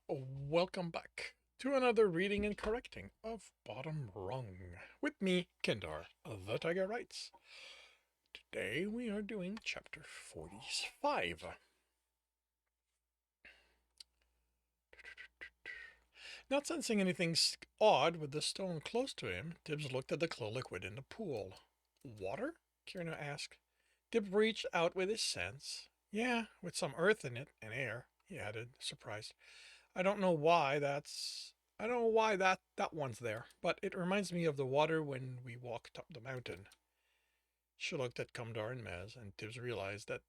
Welcome back to another reading and correcting of Bottom Rung with me, Kendar, the Tiger Writes. Today we are doing chapter 45. Not sensing anything odd with the stone close to him, Tibs looked at the glow liquid in the pool. Water? Kierna asked. Tibs reached out with his sense. Yeah, with some earth in it and air, he added, surprised. I don't know why that's I don't know why that one's there, but it reminds me of the water when we walked up the mountain. She looked at Kumdar and Maz, and Tibbs realized that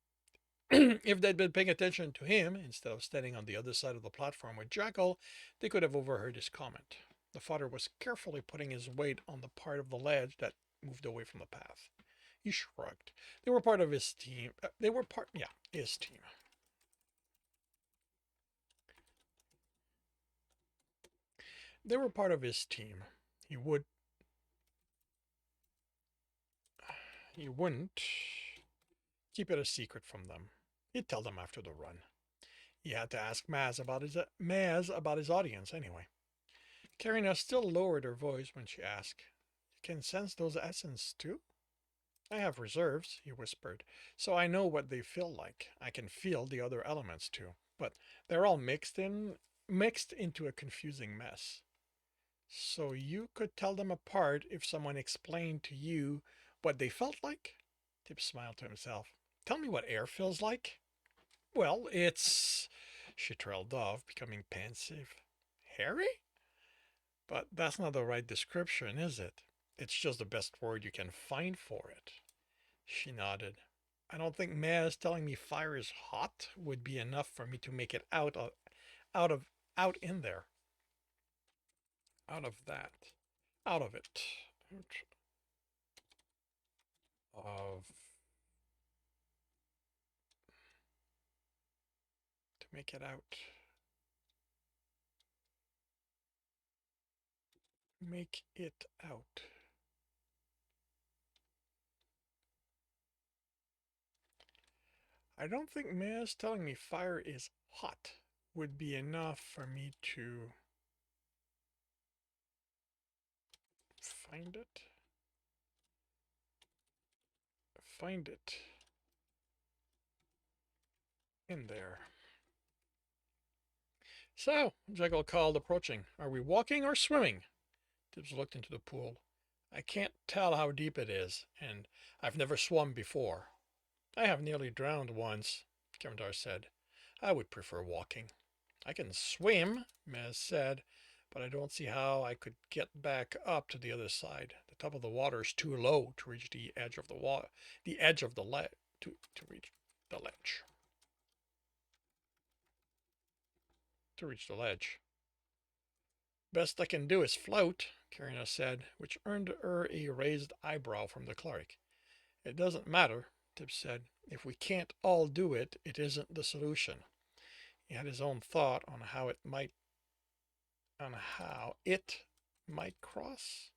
if they'd been paying attention to him instead of standing on the other side of the platform with Jackal, they could have overheard his comment. The father was carefully putting his weight on the part of the ledge that moved away from the path. He shrugged. They were part of his team. His team. They were part of his team. He would he wouldn't keep it a secret from them. He'd tell them after the run. He had to ask Maz about his audience anyway. Karina still lowered her voice when she asked, "You can sense those essence too?" "I have reserves," he whispered, "so I know what they feel like. I can feel the other elements too, but they're all mixed into a confusing mess." "So you could tell them apart if someone explained to you what they felt like?" Tip smiled to himself. "Tell me what air feels like." "Well, it's..." She trailed off, becoming pensive. "Hairy?" "But that's not the right description, is it? It's just the best word you can find for it." She nodded. "I don't think Maz telling me fire is hot would be enough for me to make it out of, out in there. Out of that. Out of it. Of... to make it out. Make it out." "I don't think Maz telling me fire is hot would be enough for me to find it. Find it in there." "So," Jekyll called, approaching, "are we walking or swimming?" Tibbs looked into the pool. "I can't tell how deep it is, and I've never swum before." "I have nearly drowned once," Kemdar said. "I would prefer walking." "I can swim," Maz said, "but I don't see how I could get back up to the other side. The top of the water is too low to reach the edge of the water, the edge of the ledge, to reach the ledge. To reach the ledge. "Best I can do is float," Karina said, which earned her a raised eyebrow from the cleric. "It doesn't matter," Tibbs said. "If we can't all do it, it isn't the solution." He had his own thought on how it might cross.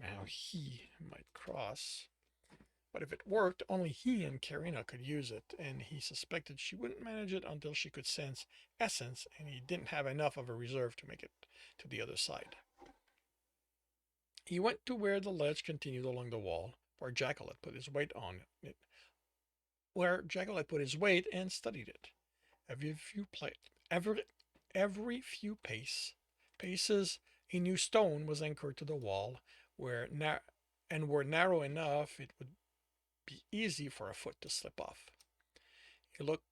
How he might cross. But if it worked, only he and Karina could use it, and he suspected she wouldn't manage it until she could sense essence, and he didn't have enough of a reserve to make it to the other side. He went to where the ledge continued along the wall, where Jackal had put his weight on it, where Jackal had put his weight and studied it. Every few pla- every every few paces, a new stone was anchored to the wall, and were narrow enough it would be easy for a foot to slip off. He looked.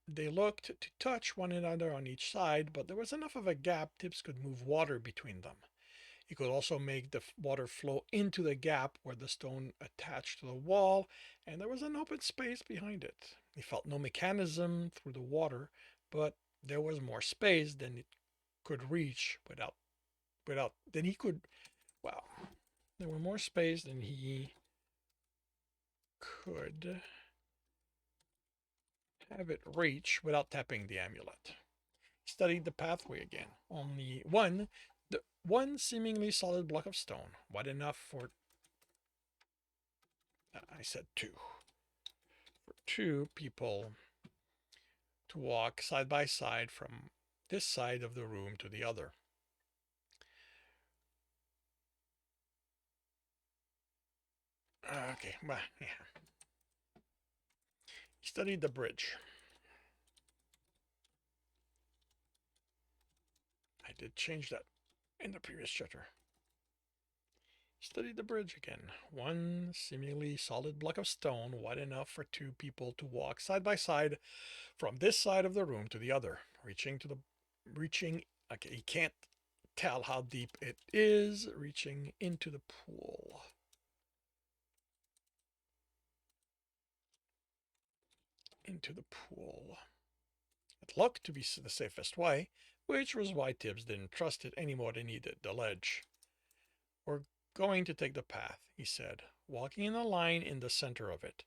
They looked to touch one another on each side, but there was enough of a gap Tibbs could move water between them. He could also make the water flow into the gap where the stone attached to the wall, and there was an open space behind it. He felt no mechanism through the water, but there was more space than it could reach without than he could wow. There were more space than he could have it reach without tapping the amulet. He studied the pathway again. Only one seemingly solid block of stone, wide enough for I said two people to walk side by side from this side of the room to the other. Okay, well, yeah. He studied the bridge. I did change that in the previous chapter. Studied the bridge again. One seemingly solid block of stone, wide enough for two people to walk side by side from this side of the room to the other, reaching. Okay, he can't tell how deep it is, reaching into the pool. Into the pool. It looked to be the safest way, which was why Tibs didn't trust it any more than he did the ledge. We're going to take the path, he said, walking in a line in the center of it.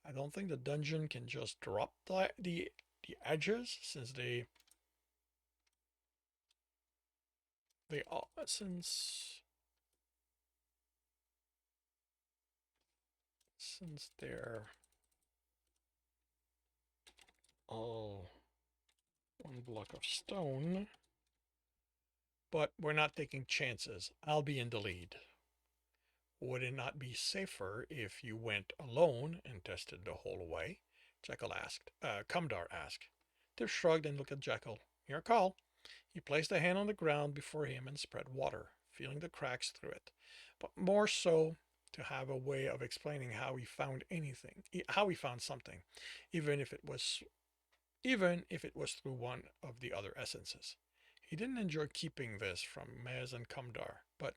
I don't think the dungeon can just drop the edges since they all since they're all one block of stone. But we're not taking chances. I'll be in the lead. Would it not be safer if you went alone and tested the whole way? Jekyll asked. Cumdar asked. Tib shrugged and looked at Jekyll. Your call. He placed a hand on the ground before him and spread water, feeling the cracks through it, but more so to have a way of explaining how he found something, even if it was through one of the other essences. He didn't enjoy keeping this from Mez and Cumdar, but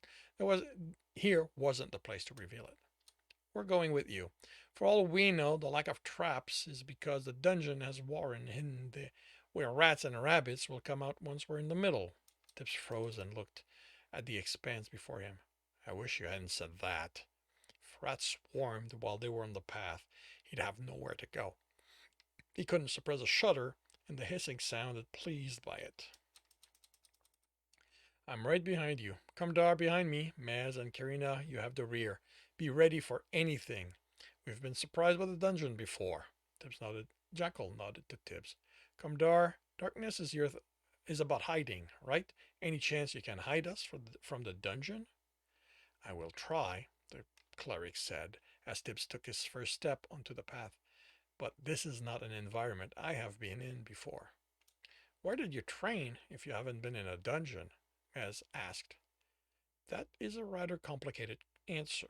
here wasn't the place to reveal it. We're going with you. For all we know, the lack of traps is because the dungeon has warren hidden where rats and rabbits will come out once we're in the middle. Tibbs froze and looked at the expanse before him. I wish you hadn't said that. If rats swarmed while they were on the path, he'd have nowhere to go. He couldn't suppress a shudder, and the hissing sounded pleased by it. I'm right behind you. Cumdar behind me. Maz and Karina, you have the rear. Be ready for anything. We've been surprised by the dungeon before. Tibbs nodded. Jekyll nodded to Tibbs. Cumdar, darkness is about hiding, right? Any chance you can hide us from the dungeon? I will try, the cleric said, as Tibbs took his first step onto the path. But this is not an environment I have been in before. Where did you train if you haven't been in a dungeon? As asked. That is a rather complicated answer.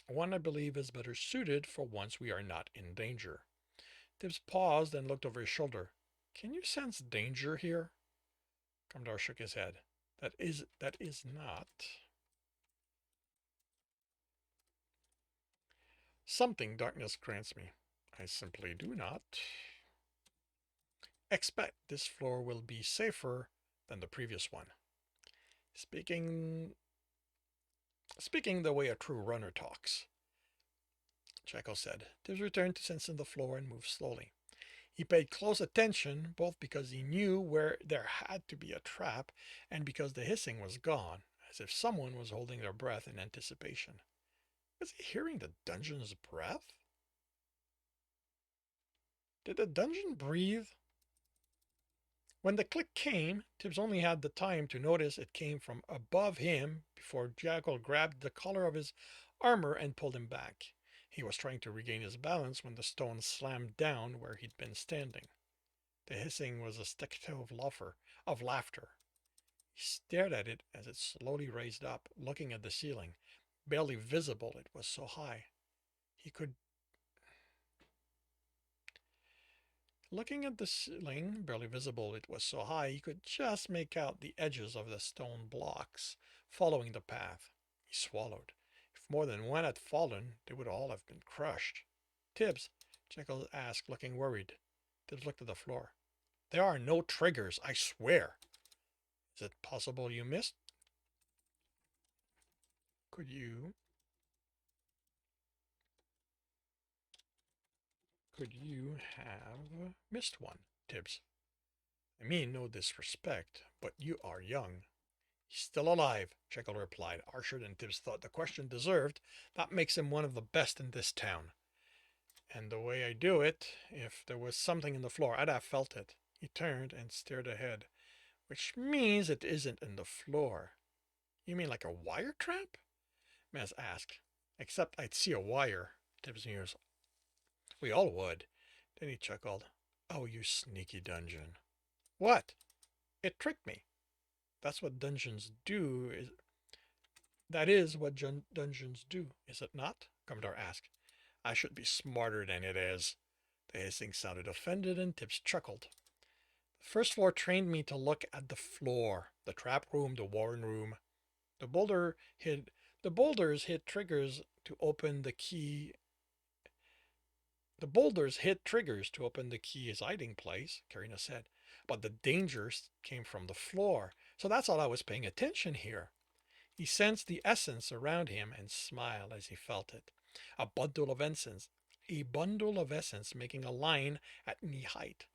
One I believe is better suited for once we are not in danger. Tibbs paused and looked over his shoulder. Can you sense danger here? Cumdar shook his head. That is not. Something darkness grants me. I simply do not expect this floor will be safer than the previous one. Speaking the way a true runner talks, Jekyll said. Tibbs returned to sensing the floor and moved slowly. He paid close attention, both because he knew where there had to be a trap and because the hissing was gone, as if someone was holding their breath in anticipation. Was he hearing the dungeon's breath? Did the dungeon breathe? When the click came, Tibbs only had the time to notice it came from above him before Jekyll grabbed the collar of his armor and pulled him back. He was trying to regain his balance when the stone slammed down where he'd been standing. The hissing was a staccato of laughter. He stared at it as it slowly raised up, looking at the ceiling. Barely visible, it was so high. He could Looking at the ceiling, barely visible, it was so high he could just make out the edges of the stone blocks following the path. He swallowed. If more than one had fallen, they would all have been crushed. Tibbs, Jekyll asked, looking worried. Tibbs looked at the floor. There are no triggers, I swear. Is it possible you missed? Could you have missed one, Tibbs? I mean no disrespect, but you are young. He's still alive, Jekyll replied, harsher than Tibbs thought the question deserved. That makes him one of the best in this town. And the way I do it, if there was something in the floor, I'd have felt it. He turned and stared ahead, which means it isn't in the floor. You mean like a wire trap? Maz asked. Except I'd see a wire, Tibs mused. We all would. Then he chuckled. Oh, you sneaky dungeon. What? It tricked me. That's what dungeons do. That is what dungeons do, is it not? Commodore asked. I should be smarter than it is. The hissing sounded offended, and Tibs chuckled. The first floor trained me to look at the floor, the trap room, the warren room. The boulder hid the boulders hit triggers to open the key. The boulders hit triggers to open the key's hiding place, Karina said. But the dangers came from the floor, so that's all I was paying attention here. He sensed the essence around him and smiled as he felt it. A bundle of essence, a bundle of essence making a line at knee height.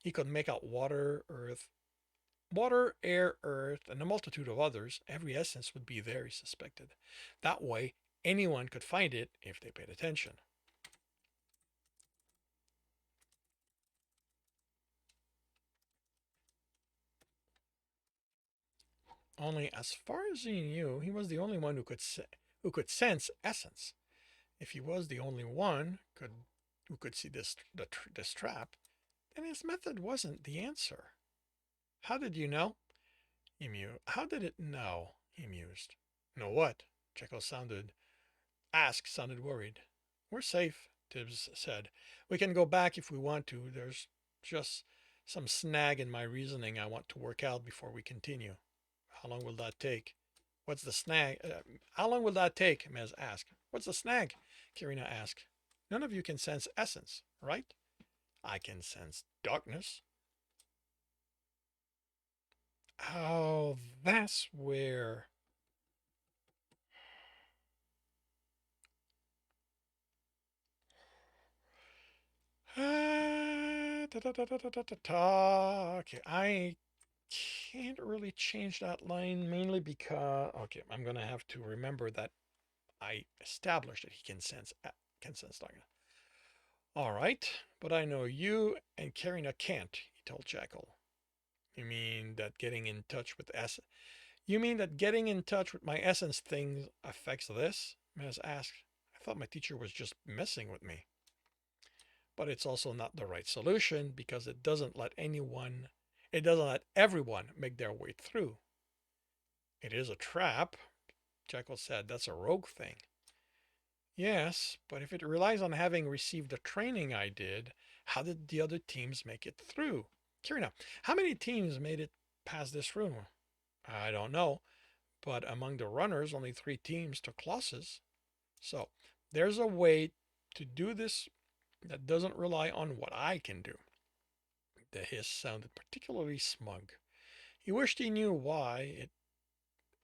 He could make out water, air, earth, and a multitude of others. Every essence would be there, he suspected. That way, anyone could find it if they paid attention. Only as far as he knew, he was the only one who could sense essence. If he was the only one who could see this trap, then his method wasn't the answer. How did you know? He mused. How did it know? He mused. Know what? Jekyll sounded worried. We're safe, Tibbs said. We can go back if we want to. There's just some snag in my reasoning I want to work out before we continue. How long will that take? What's the snag? How long will that take? Mez asked. What's the snag? Karina asked. None of you can sense essence, right? I can sense darkness. Oh, that's where. Okay, I can't really change that line mainly because okay, I'm gonna have to remember that I established that he can sense darkness. All right, but I know you and Karina can't. He told Jackal. You mean that getting in touch with essence? You mean that getting in touch with my essence thing affects this? Maz asked. I thought my teacher was just messing with me. But it's also not the right solution because it doesn't let everyone make their way through. It is a trap, Jekyll said. That's a rogue thing. Yes, but if it relies on having received the training I did, how did the other teams make it through? Kirina, how many teams made it past this room? I don't know, but among the runners, only 3 teams took losses. So there's a way to do this that doesn't rely on what I can do. The hiss sounded particularly smug. He wished he knew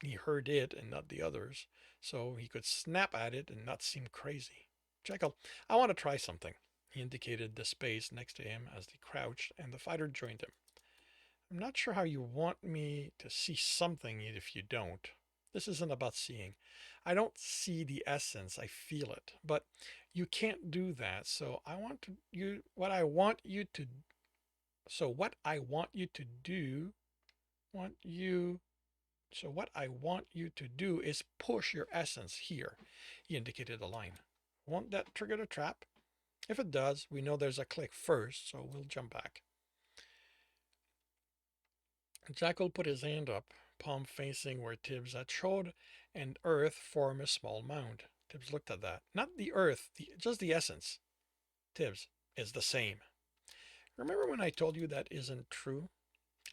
he heard it and not the others, so he could snap at it and not seem crazy. Jekyll, I want to try something. He indicated the space next to him as they crouched, and the fighter joined him. I'm not sure how you want me to see something if you don't. This isn't about seeing. I don't see the essence, I feel it. But you can't do that. So what I want you to do want you so what I want you to do is push your essence here. He indicated a line. Won't that trigger the trap? If it does, we know there's a click first, so we'll jump back. Jackal put his hand up, palm facing where Tibbs had showed, and earth formed a small mound. Tibbs looked at that. Not the earth, just the essence. Tibbs, it's the same. Remember when I told you that isn't true?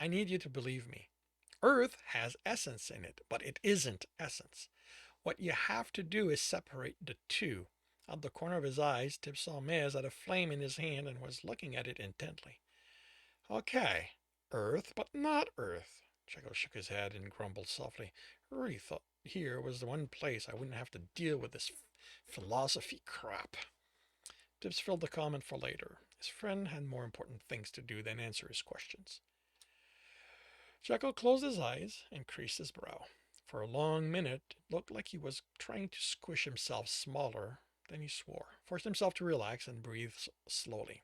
I need you to believe me. Earth has essence in it, but it isn't essence. What you have to do is separate the two. Out the corner of his eyes, Tibbs saw Mez had a flame in his hand and was looking at it intently. Okay, Earth, but not Earth. Jekyll shook his head and grumbled softly. I really thought here was the one place I wouldn't have to deal with this philosophy crap. Tibbs filled the comment for later. His friend had more important things to do than answer his questions. Jekyll closed his eyes and creased his brow. For a long minute, it looked like he was trying to squish himself smaller. Then he forced himself to relax and breathe slowly.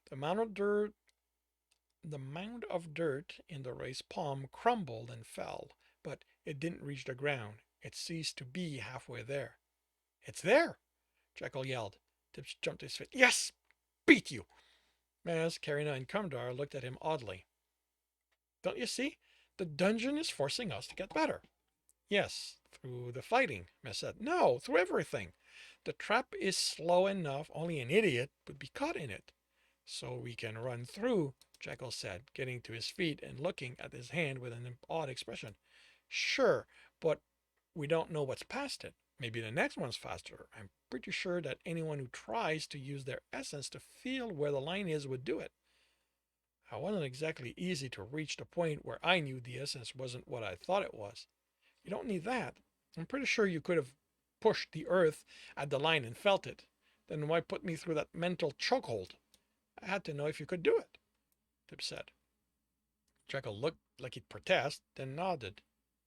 The The mound of dirt in the raised palm crumbled and fell, but it didn't reach the ground. It ceased to be halfway there. It's there! Jekyll yelled. Tibs jumped to his feet. Yes! Beat you! Maz, Karina, and Kumdar looked at him oddly. Don't you see? The dungeon is forcing us to get better. Yes, through the fighting, Maz said. No, through everything. The trap is slow enough, only an idiot would be caught in it. So we can run through, Jekyll said, getting to his feet and looking at his hand with an odd expression. Sure, but we don't know what's past it. Maybe the next one's faster. I'm pretty sure that anyone who tries to use their essence to feel where the line is would do it. It wasn't exactly easy to reach the point where I knew the essence wasn't what I thought it was. You don't need that. I'm pretty sure you could have pushed the earth at the line and felt it. Then why put me through that mental chokehold? I had to know if you could do it, Tibs said. Jekyll looked like he'd protest, then nodded.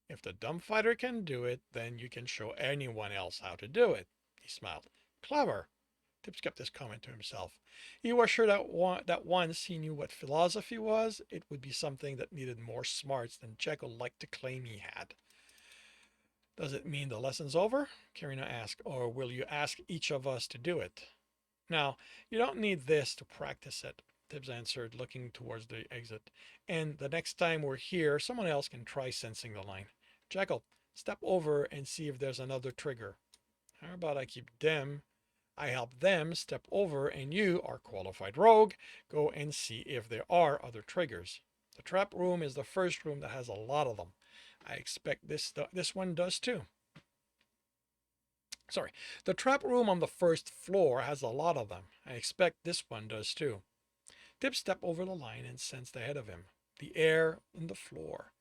If the dumb fighter can do it, then you can show anyone else how to do it. He smiled. Clever. Tibs kept this comment to himself. He was sure that once he knew what philosophy was, it would be something that needed more smarts than Jekyll liked to claim he had. Does it mean the lesson's over? Karina asked, or will you ask each of us to do it? Now, you don't need this to practice it, Tibs answered, looking towards the exit. And the next time we're here, someone else can try sensing the line. Jekyll, step over and see if there's another trigger. How about I help them step over, and you, our qualified rogue, go and see if there are other triggers. The trap room is the first room that has a lot of them. I expect this one does too. Sorry, the trap room on the first floor has a lot of them. I expect this one does too. Tibs stepped over the line and sensed ahead of him the air and the floor.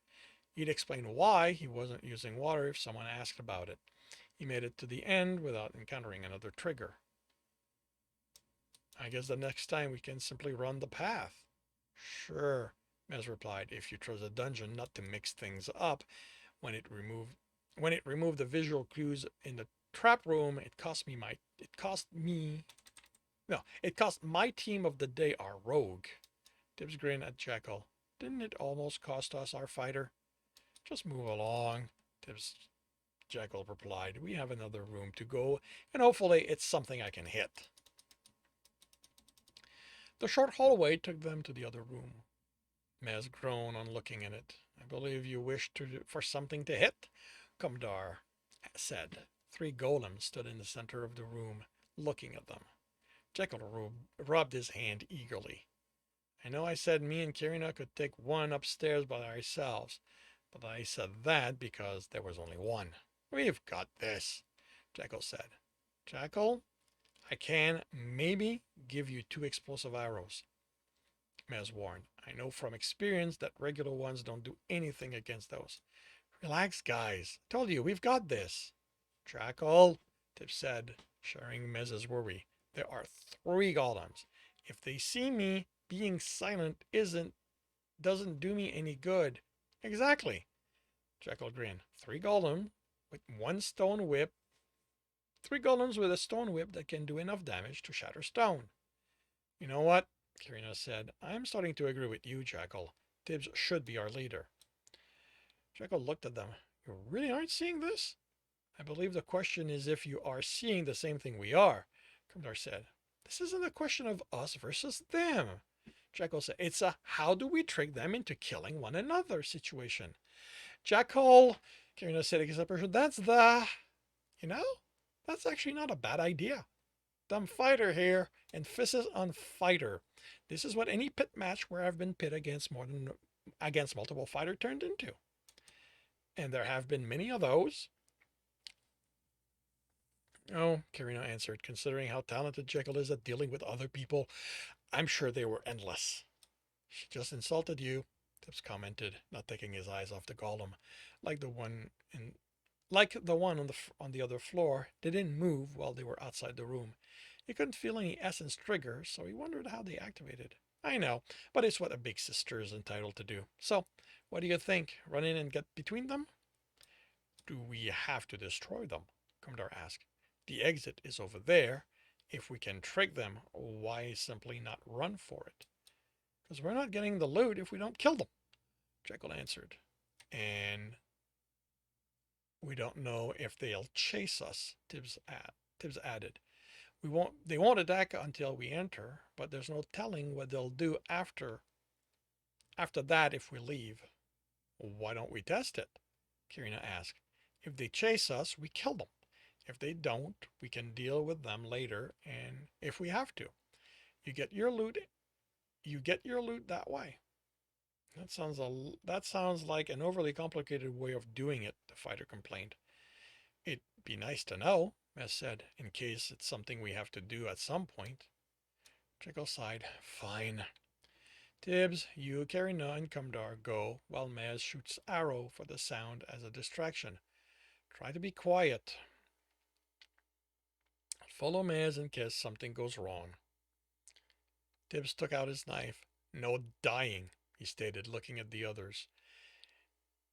He'd explain why he wasn't using water if someone asked about it. He made it to the end without encountering another trigger. I guess the next time we can simply run the path. Sure, Mez replied, if you chose a dungeon not to mix things up. When it removed the visual clues in the trap room, it cost my team of the day our rogue. Tibs grinned at Jekyll. Didn't it almost cost us our fighter? Just move along, Jekyll replied. We have another room to go, and hopefully it's something I can hit. The short hallway took them to the other room. Mez groaned on looking at it. I believe you wish for something to hit, Kumdar said. 3 golems stood in the center of the room, looking at them. Jekyll rubbed his hand eagerly. I know I said me and Karina could take one upstairs by ourselves, but I said that because there was only one. We've got this, Jekyll said. Jekyll, I can maybe give you 2 explosive arrows, Mez warned. I know from experience that regular ones don't do anything against those. Relax, guys. I told you, we've got this. Jekyll, Tibs said, sharing Mez's worry. There are 3 golems. If they see me, being silent doesn't do me any good. Exactly. Jekyll grinned. 3 golems with 1 stone whip. 3 golems with a stone whip that can do enough damage to shatter stone. You know what? Karina said. I'm starting to agree with you, Jekyll. Tibs should be our leader. Jekyll looked at them. You really aren't seeing this? I believe the question is if you are seeing the same thing we are, Kumdar said. This isn't a question of us versus them. Jekyll said. It's a how do we trick them into killing one another situation. Jekyll, Karina said, that's that's actually not a bad idea. Dumb fighter here, emphasis on fighter. This is what any pit match where I've been pit against multiple fighter turned into. And there have been many of those. Oh, Karina answered, considering how talented Jekyll is at dealing with other people, I'm sure they were endless. She just insulted you, Tibs commented, not taking his eyes off the golem. Like the one on the other floor, they didn't move while they were outside the room. He couldn't feel any essence trigger, so he wondered how they activated. I know, but it's what a big sister is entitled to do. So, what do you think? Run in and get between them? Do we have to destroy them? Kumdar asked. The exit is over there. If we can trick them, why simply not run for it? Because we're not getting the loot if we don't kill them, Jekyll answered. And we don't know if they'll chase us, Tibbs added. They won't attack until we enter, but there's no telling what they'll do after that if we leave. Why don't we test it? Karina asked. If they chase us, we kill them. If they don't, we can deal with them later and if we have to. You get your loot that way. That sounds like an overly complicated way of doing it, the fighter complained. It'd be nice to know, Mess said, in case it's something we have to do at some point. Jekyll sighed. Fine. Tibbs, you, Karina, and Kumdar go while Maz shoots arrow for the sound as a distraction. Try to be quiet. Follow Maz in case something goes wrong. Tibbs took out his knife. No dying, he stated, looking at the others.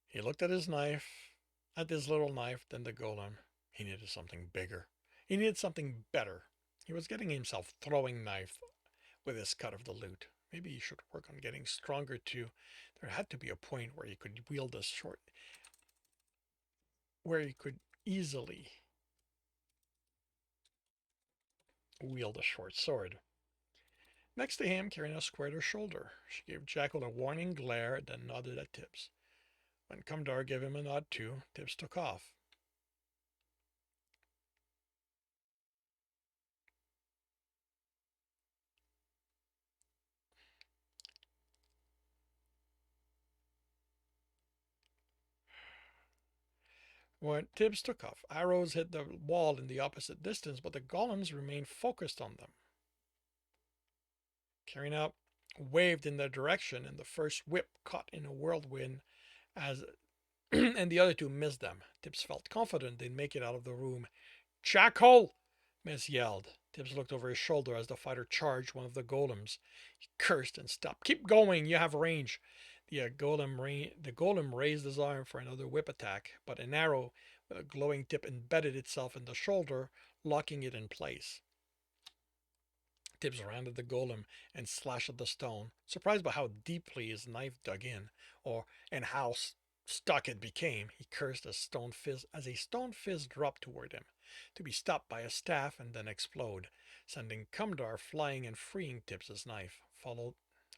He looked at his little knife, then the golem. He needed something bigger. He needed something better. He was getting himself throwing knife with his cut of the loot. Maybe he should work on getting stronger too. There had to be a point where he could easily wield a short sword. Next to him, Karina squared her shoulder. She gave Jackal a warning glare, then nodded at Tibbs. When Kumdar gave him a nod too, Tibbs took off. When Tibbs took off, arrows hit the wall in the opposite distance, but the golems remained focused on them. Karina waved in their direction, and the first whip caught in a whirlwind as and the other two missed them. Tibbs felt confident they'd make it out of the room. Jackal! Miss yelled. Tibbs looked over his shoulder as the fighter charged one of the golems. He cursed and stopped. Keep going, you have range. The golem raised his arm for another whip attack, but an arrow with a glowing tip embedded itself in the shoulder, locking it in place. Tibbs ran at the golem and slashed at the stone, surprised by how deeply his knife dug in, and how stuck it became. He cursed as a stone fist dropped toward him, to be stopped by a staff and then explode, sending Kumdar flying and freeing Tibbs's knife.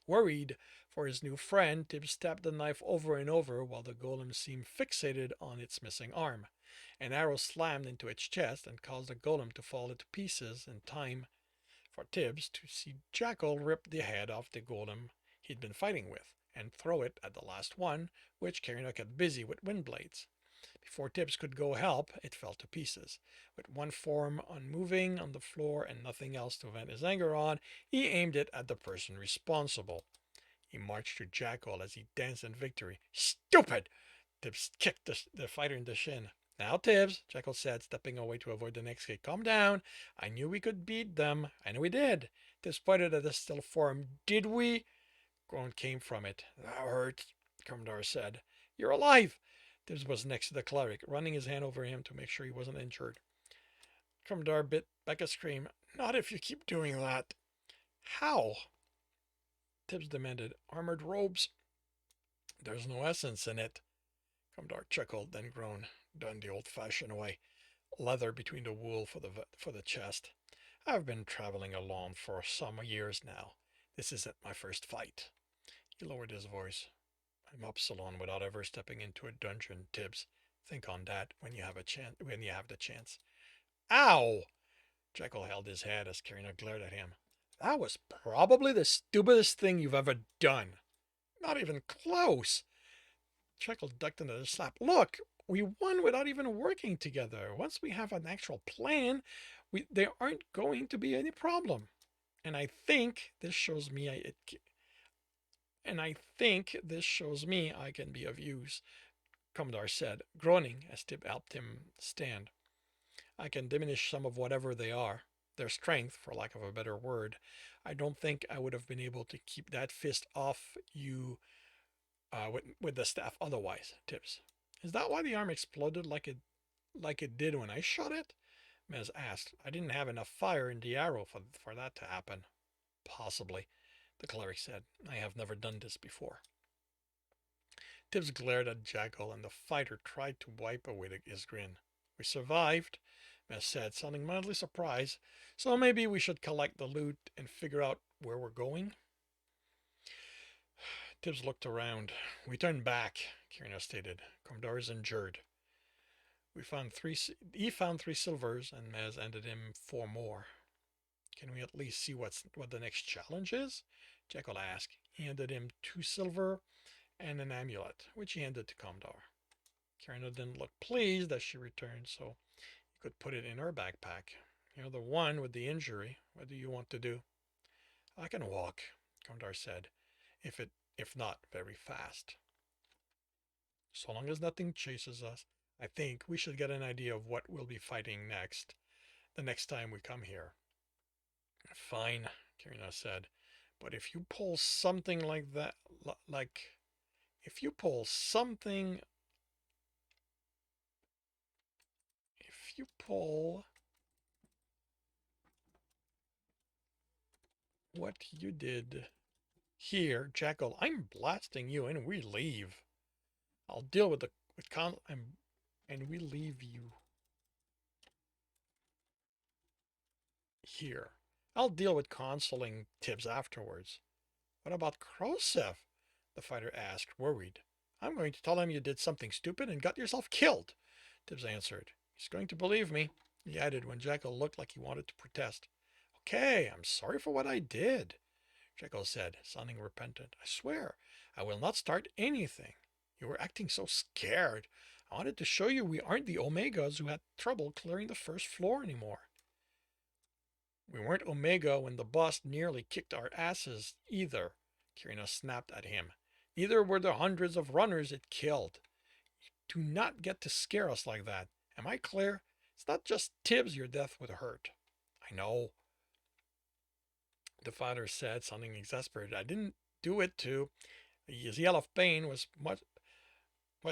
Worried for his new friend, Tibbs stabbed the knife over and over while the golem seemed fixated on its missing arm. An arrow slammed into its chest and caused the golem to fall into pieces in time for Tibbs to see Jackal rip the head off the golem he'd been fighting with and throw it at the last one, which Karina kept busy with wind blades. Before Tibbs could go help, it fell to pieces. With one form unmoving on the floor and nothing else to vent his anger on, he aimed it at the person responsible. He marched to Jackal as he danced in victory. Stupid! Tibbs kicked the fighter in the shin. Now, Tibbs, Jekyll said, stepping away to avoid the next hit. Calm down. I knew we could beat them. I know we did. Tibbs pointed at the still form. Did we? Groan came from it. That hurts, Kumdar said. You're alive. Tibbs was next to the cleric, running his hand over him to make sure he wasn't injured. Kumdar bit back a scream. Not if you keep doing that. How? Tibbs demanded. Armored robes. There's no essence in it. Kumdar chuckled, then groaned. Done the old-fashioned way. Leather between the wool for the chest. I've been traveling alone for some years now. This isn't my first fight. He lowered his voice. I'm Upsilon without ever stepping into a dungeon, Tibbs. Think on that when you have the chance. Ow! Jekyll held his head as Karina glared at him. That was probably the stupidest thing you've ever done. Not even close. Jekyll ducked under the slap. Look, we won without even working together. Once we have an actual plan, there aren't going to be any problem. And I think this shows me I can be of use, Kumdar said, groaning as Tib helped him stand. I can diminish some of whatever they are, their strength, for lack of a better word. I don't think I would have been able to keep that fist off you with the staff otherwise, Tibbs. Is that why the arm exploded like it did when I shot it? Mez asked. I didn't have enough fire in the arrow for that to happen. Possibly. the cleric said. I have never done this before. Tibs glared at Jackal, and the fighter tried to wipe away his grin. We survived, Mess said, sounding mildly surprised, so maybe we should collect the loot and figure out where we're going? Tibbs looked around. We turned back, Kirina stated. Commodore is injured. He found 3 silvers, and Mez handed him 4 more. Can we at least see what the next challenge is? Jekyll asked. He handed him 2 silver and an amulet, which he handed to Commodore. Kirina didn't look pleased as she returned, so he could put it in her backpack. You're the one with the injury. What do you want to do? I can walk, Commodore said, if not very fast. So long as nothing chases us, I think we should get an idea of what we'll be fighting next, the next time we come here. Fine, Kirina said, but if you pull something like that, if you pull what you did here, Jackal, I'm blasting you and we leave. I'll deal with and we leave you here. I'll deal with consoling Tibs afterwards. What about Khrushchev? The fighter asked, worried. I'm going to tell him you did something stupid and got yourself killed, Tibs answered. He's going to believe me, he added when Jekyll looked like he wanted to protest. Okay, I'm sorry for what I did, Jekyll said, sounding repentant. I swear, I will not start anything. You were acting so scared. I wanted to show you we aren't the Omegas who had trouble clearing the first floor anymore. We weren't Omega when the boss nearly kicked our asses either, Kirina snapped at him. Neither were the hundreds of runners it killed. You do not get to scare us like that. Am I clear? It's not just Tibs your death would hurt. I know, the fighter said, sounding exasperated. I didn't do it to. His yell of pain was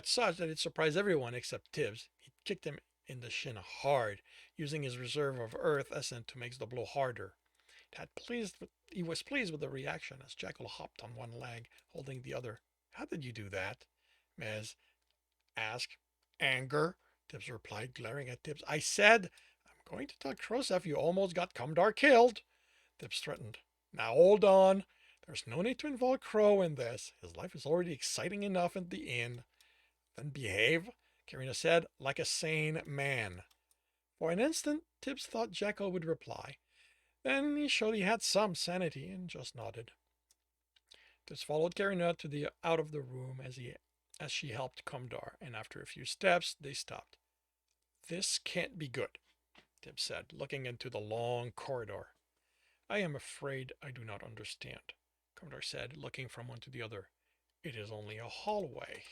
such that it surprised everyone except Tibs. He kicked him in the shin hard, using his reserve of earth essence to make the blow harder. He was pleased with the reaction as Jackal hopped on one leg, holding the other. How did you do that? Mez asked. Anger, Tibs replied, glaring at Tibs. I said, I'm going to tell Khrushchev you almost got Commodore killed, Tibs threatened. Now hold on. There's no need to involve Crow in this. His life is already exciting enough at the inn. Then behave, Kirina said, like a sane man. For an instant, Tibs thought Jekyll would reply. Then he showed he had some sanity and just nodded. Tibs followed Kirina out of the room as she helped Commodore, and after a few steps, they stopped. This can't be good, Tibs said, looking into the long corridor. I am afraid I do not understand, Commodore said, looking from one to the other. It is only a hallway.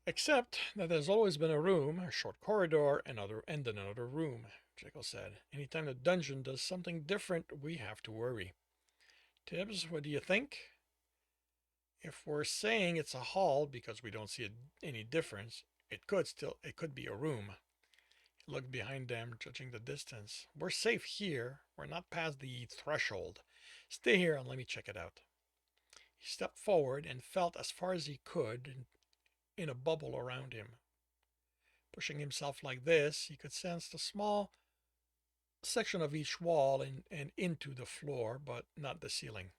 Except that there's always been a room, a short corridor, and another room, Jekyll said. Anytime the dungeon does something different, we have to worry. Tibs, what do you think? If we're saying it's a hall because we don't see any difference, it could be a room. He looked behind them, judging the distance. We're safe here. We're not past the threshold. Stay here and let me check it out. He stepped forward and felt as far as he could in a bubble around him. Pushing himself like this, he could sense the small section of each wall and into the floor, but not the ceiling.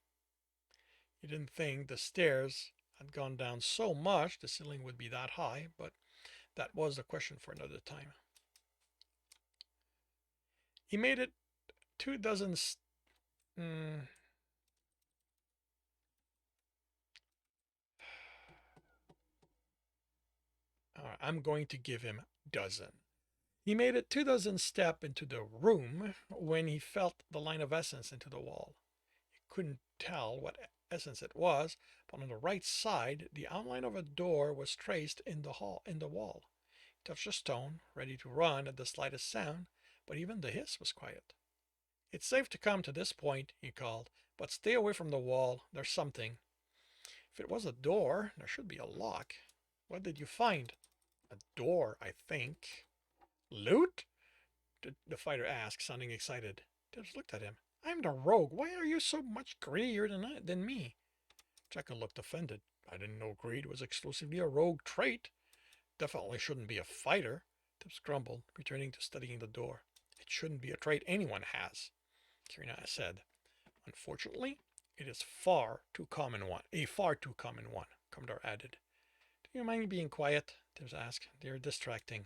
He didn't think the stairs had gone down so much the ceiling would be that high, but that was a question for another time. He made it 24. I'm going to give him dozen. He made it 24 step into the room when he felt the line of essence into the wall. He couldn't tell what essence it was, but on the right side, the outline of a door was traced in the wall. He touched a stone, ready to run at the slightest sound, but even the hiss was quiet. It's safe to come to this point, he called, but stay away from the wall. There's something. If it was a door, there should be a lock. What did you find? A door, I think. Loot? the fighter asked, sounding excited. Tibbs looked at him. I'm the rogue. Why are you so much greedier than me? Jackal looked offended. I didn't know greed was exclusively a rogue trait. Definitely shouldn't be a fighter. Tibbs grumbled, returning to studying the door. It shouldn't be a trait anyone has, Kirina said. Unfortunately, it is a far too common one, Commodore added. Do you mind being quiet? Tibbs asked. They're distracting.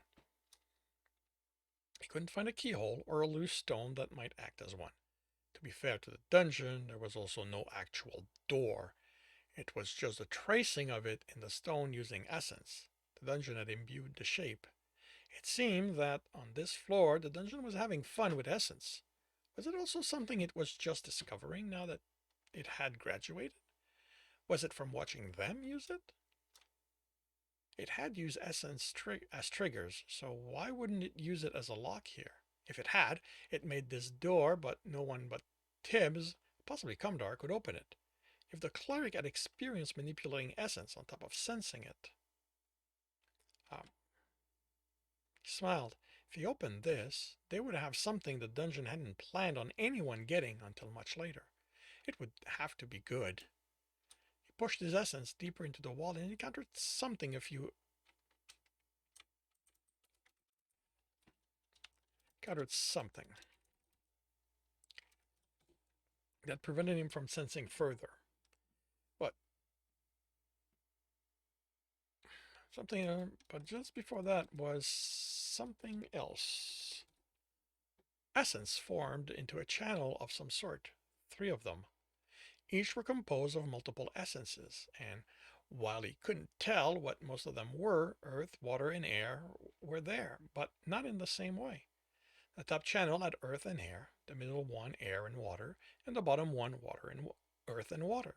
He couldn't find a keyhole or a loose stone that might act as one. To be fair to the dungeon, there was also no actual door. It was just a tracing of it in the stone using essence. The dungeon had imbued the shape. It seemed that on this floor the dungeon was having fun with essence. Was it also something it was just discovering now that it had graduated? Was it from watching them use it? It had used essence as triggers, so why wouldn't it use it as a lock here? If it had, it made this door, but no one but Tibs, possibly Commodore, could open it. If the cleric had experience manipulating essence on top of sensing it. He smiled. If he opened this, they would have something the dungeon hadn't planned on anyone getting until much later. It would have to be good. He pushed his essence deeper into the wall and encountered something that prevented him from sensing further. But but just before that was something else. Essence formed into a channel of some sort, 3 of them. Each were composed of multiple essences, and while he couldn't tell what most of them were, earth, water, and air were there, but not in the same way. The top channel had earth and air, the middle one air and water, and the bottom one water and earth and water.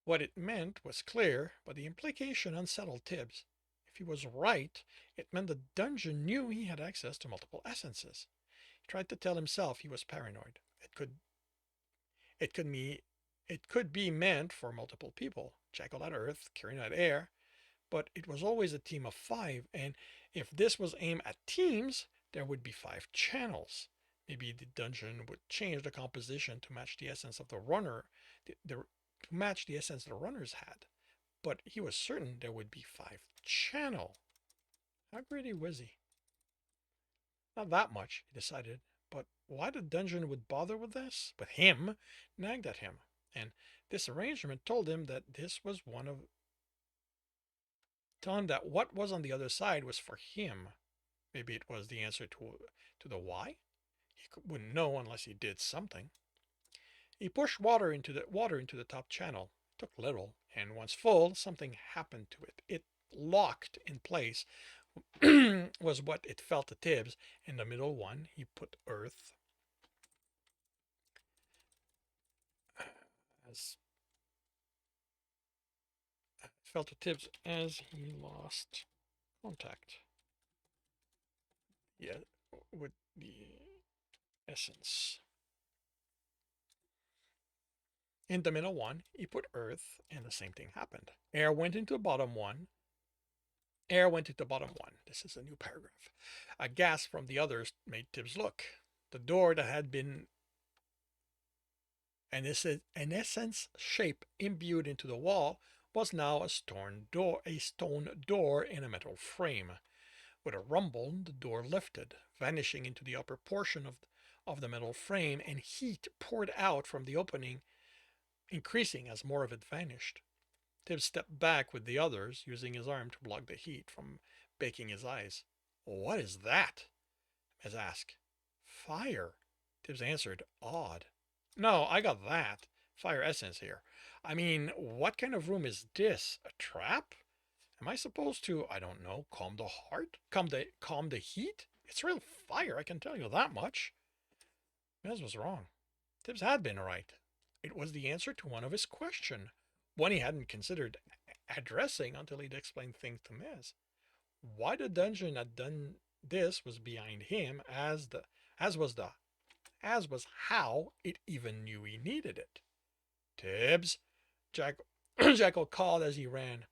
What it meant was clear, but the implication unsettled Tibs. If he was right, it meant the dungeon knew he had access to multiple essences. He tried to tell himself he was paranoid. It could be meant for multiple people. Jackal had earth, Kieran had air, but it was always a team of 5, and if this was aimed at teams, there would be 5 channels. Maybe the dungeon would change the composition to match the essence of the runner, to match the essence the runners had. But he was certain there would be 5 channel. How greedy was he? Not that much, he decided, but why the dungeon would bother with this, with him, nagged at him, and this arrangement told him that what was on the other side was for him. Maybe it was the answer to the why? He wouldn't know unless he did something. He pushed water into the top channel. It took little, and once full, something happened to it. It locked in place, was what it felt to Tibs. In the middle one, he put earth as it felt to Tibs as he lost contact. Yeah, with the essence. In the middle one, he put earth, and the same thing happened. Air went into the bottom one. This is a new paragraph. A gasp from the others made Tibs look. The door that had been an essence shape imbued into the wall was now a stone door in a metal frame. With a rumble, the door lifted, vanishing into the upper portion of the metal frame, and heat poured out from the opening, increasing as more of it vanished. Tibbs stepped back with the others, using his arm to block the heat from baking his eyes. What is that? Mez asked. Fire, Tibbs answered, awed. No, I got that. Fire essence here. I mean, what kind of room is this? A trap? Am I supposed to, I don't know, calm the heart? Calm the heat? It's real fire, I can tell you that much. Mez was wrong. Tibbs had been right. It was the answer to one of his questions, one he hadn't considered addressing until he'd explained things to Mez. Why the dungeon had done this was behind him, as was how it even knew he needed it. Tibbs, Jackal called as he ran.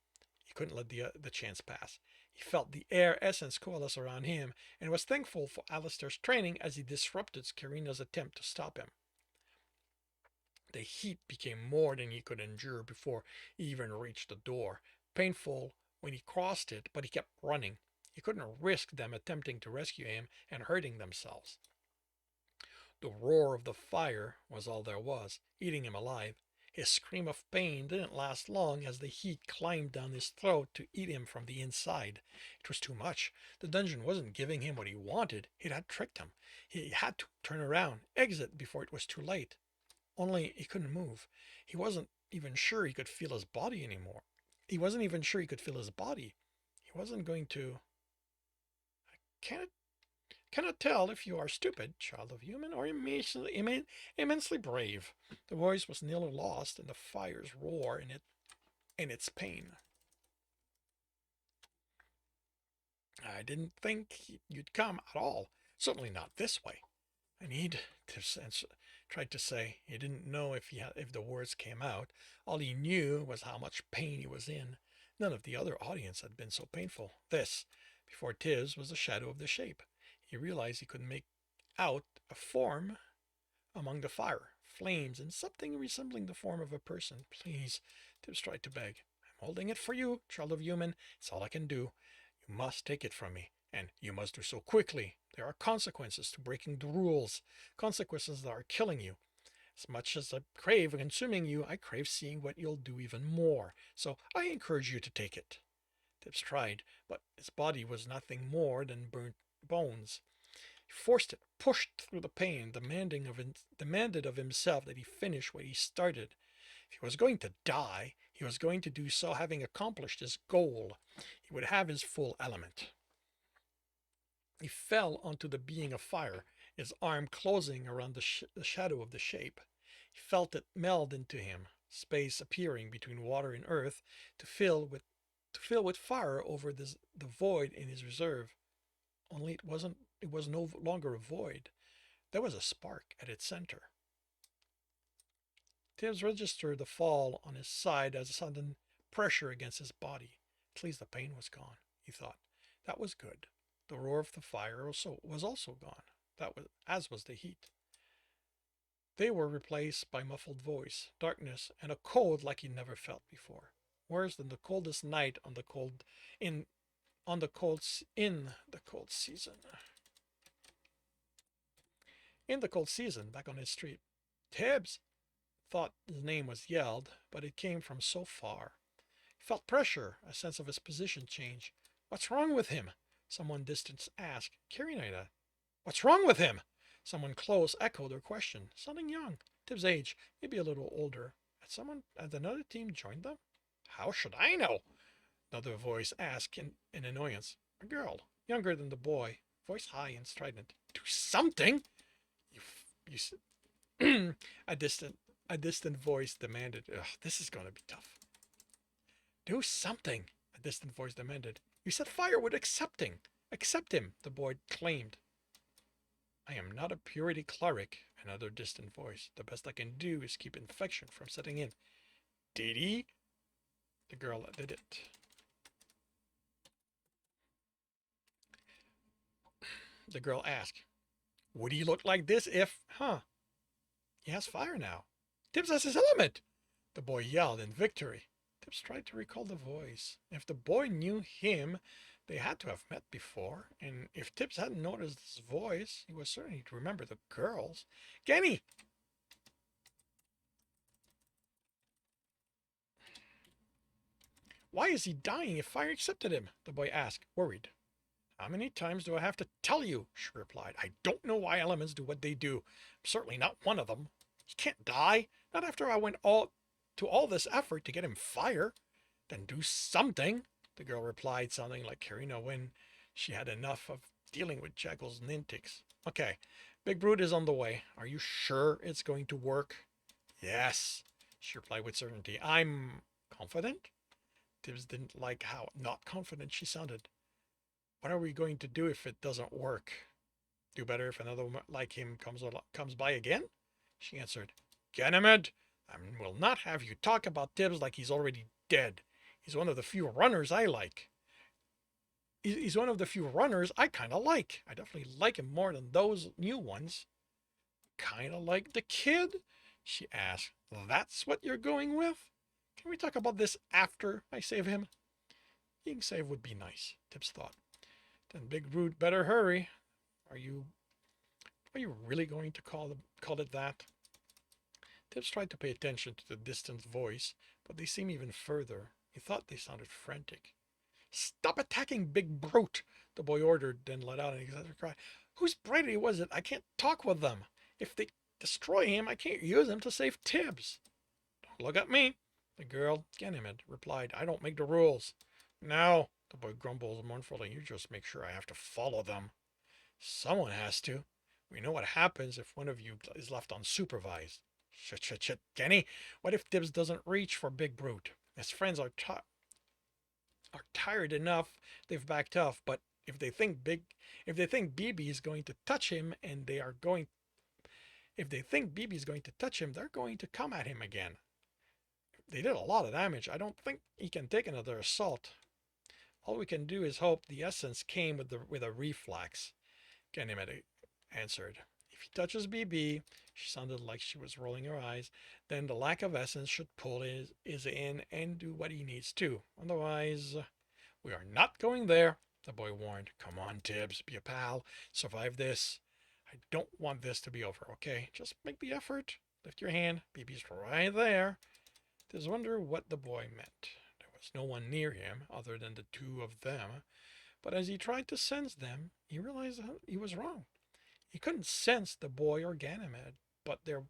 He couldn't let the chance pass. He felt the air essence coalesce around him and was thankful for Alistair's training as he disrupted Scarina's attempt to stop him. The heat became more than he could endure before he even reached the door. Painful when he crossed it, but he kept running. He couldn't risk them attempting to rescue him and hurting themselves. The roar of the fire was all there was, eating him alive. His scream of pain didn't last long as the heat climbed down his throat to eat him from the inside. It was too much. The dungeon wasn't giving him what he wanted. It had tricked him. He had to turn around, exit before it was too late. Only he couldn't move. He wasn't even sure he could feel his body anymore. He wasn't even sure he could feel his body. He wasn't going to. Can't Cannot tell if you are stupid, child of human, or immensely brave. The voice was nearly lost in the fire's roar in its pain. I didn't think you'd come at all. Certainly not this way. I need to tried to say. He didn't know if the words came out. All he knew was how much pain he was in. None of the other audience had been so painful. This, before Tibs, was the shadow of the shape. He realized he could make out a form among the fire, flames, and something resembling the form of a person. Please, Tibs tried to beg. I'm holding it for you, child of human. It's all I can do. You must take it from me, and you must do so quickly. There are consequences to breaking the rules, consequences that are killing you. As much as I crave consuming you, I crave seeing what you'll do even more. So I encourage you to take it. Tibs tried, but his body was nothing more than burnt bones. He forced it, pushed through the pain, demanded of himself that he finish what he started. If he was going to die, he was going to do so having accomplished his goal. He would have his full element. He fell onto the being of fire, his arm closing around the shadow of the shape. He felt it meld into him, space appearing between water and earth to fill with fire over the void in his reserve. Only it was no longer a void. There was a spark at its center. Tibs registered the fall on his side as a sudden pressure against his body. At least the pain was gone, he thought. That was good. The roar of the fire was also gone, as was the heat. They were replaced by muffled voice, darkness, and a cold like he never felt before. Worse than the coldest night in the cold season. In the cold season, back on his street, Tibs thought his name was yelled, but it came from so far. He felt pressure, a sense of his position change. What's wrong with him? Someone distant asked. Carinaida. What's wrong with him? Someone close echoed her question, sounding young, Tib's age, maybe a little older. Had another team joined them? How should I know? Another voice asked in annoyance. A girl, younger than the boy, voice high and strident. Do something! a distant voice demanded. Ugh, this is gonna be tough. Do something, a distant voice demanded. You set fire with accepting. Accept him, the boy claimed. I am not a purity cleric, another distant voice. The best I can do is keep infection from setting in. Did he? The girl did it. The girl asked, would he look like this if, he has fire now. Tibs has his element! The boy yelled in victory. Tibs tried to recall the voice. If the boy knew him, they had to have met before, and if Tibs hadn't noticed his voice, he was certain he'd remember the girls. Genny! Why is he dying if fire accepted him? The boy asked, worried. How many times do I have to tell you? She replied. I don't know why elements do what they do. I'm certainly not one of them. He can't die. Not after I went to all this effort to get him fire. Then do something, the girl replied, sounding like Karina when she had enough of dealing with Jackals and antics. Okay, Big Brute is on the way. Are you sure it's going to work? Yes, she replied with certainty. I'm confident? Tibbs didn't like how not confident she sounded. What are we going to do if it doesn't work? Do better if another like him comes by again? She answered. Ganymede, I will not have you talk about Tibbs like he's already dead. He's one of the few runners I like. he's one of the few runners I kind of like. I definitely like him more than those new ones. Kind of like the kid? She asked. That's what you're going with? Can we talk about this after I save him? Being saved would be nice, Tibs thought. Then Big Brute better hurry. Are you really going to call it that? Tibs tried to pay attention to the distant voice, but they seemed even further. He thought they sounded frantic. Stop attacking Big Brute, the boy ordered, then let out an exaggerated cry. Whose brightly was it? I can't talk with them. If they destroy him, I can't use him to save Tibs. Don't look at me, the girl, Ganymede, replied. I don't make the rules. No, the boy grumbled mournfully. You just make sure I have to follow them. Someone has to. We know what happens if one of you is left unsupervised. Shit, Kenny. What if Tibs doesn't reach for Big Brute? His friends are tired enough, they've backed off. But if they think BB is going to touch him, if they think BB is going to touch him, they're going to come at him again. They did a lot of damage. I don't think he can take another assault. All we can do is hope the essence came with a reflex. Ganymede answered. If he touches BB, she sounded like she was rolling her eyes, then the lack of essence should pull his in and do what he needs to. Otherwise, we are not going there, the boy warned. Come on, Tibs, be a pal. Survive this. I don't want this to be over, okay? Just make the effort. Lift your hand. BB's right there. Tibs wondered what the boy meant. There was no one near him other than the two of them, but as he tried to sense them, he realized he was wrong. He couldn't sense the boy or Ganymede, but there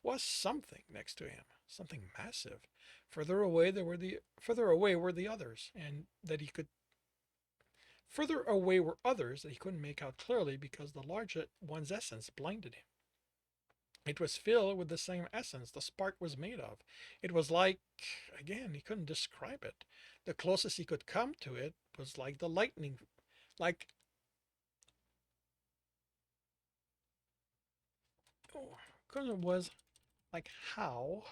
was something next to him, something massive. Further away were the others, and that he could further away were others that he couldn't make out clearly because the larger one's essence blinded him. It was filled with the same essence the spark was made of. It was like, again, he couldn't describe it. The closest he could come to it was like the lightning, like, because it was like how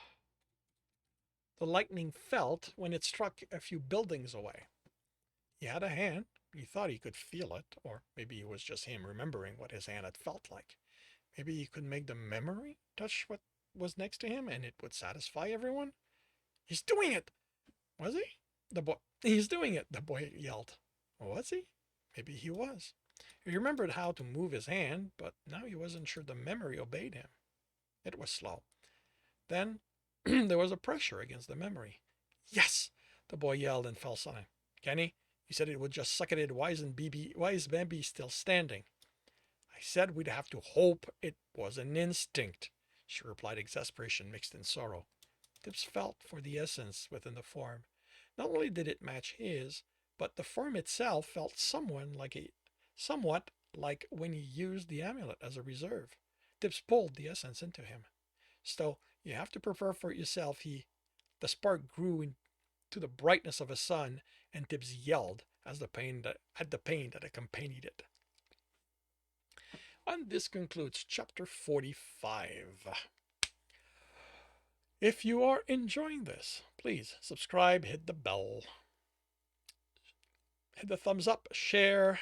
the lightning felt when it struck a few buildings away. He had a hand. He thought he could feel it, or maybe it was just him remembering what his hand had felt like. Maybe he could make the memory touch what was next to him and it would satisfy everyone. He's doing it! Was he? He's doing it, the boy yelled. Was he? Maybe he was. He remembered how to move his hand, but now he wasn't sure the memory obeyed him. It was slow. Then there was a pressure against the memory. Yes! The boy yelled and fell silent. Kenny, you said it would just suck at it. Why is Bambi still standing? I said we'd have to hope it was an instinct, she replied, exasperation mixed in sorrow. Tibs felt for the essence within the form. Not only did it match his, but the form itself felt somewhat like when he used the amulet as a reserve. Tibs pulled the essence into him. So you have to prepare for yourself. The spark grew into the brightness of a sun, and Tibs yelled at the pain that accompanied it. And this concludes chapter 45. If you are enjoying this, please subscribe, hit the bell, hit the thumbs up, share,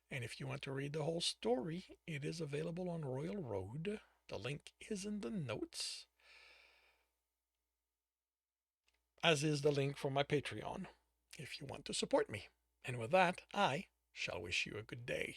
and if you want to read the whole story, it is available on Royal Road. The link is in the notes, as is the link for my Patreon, if you want to support me. And with that, I shall wish you a good day.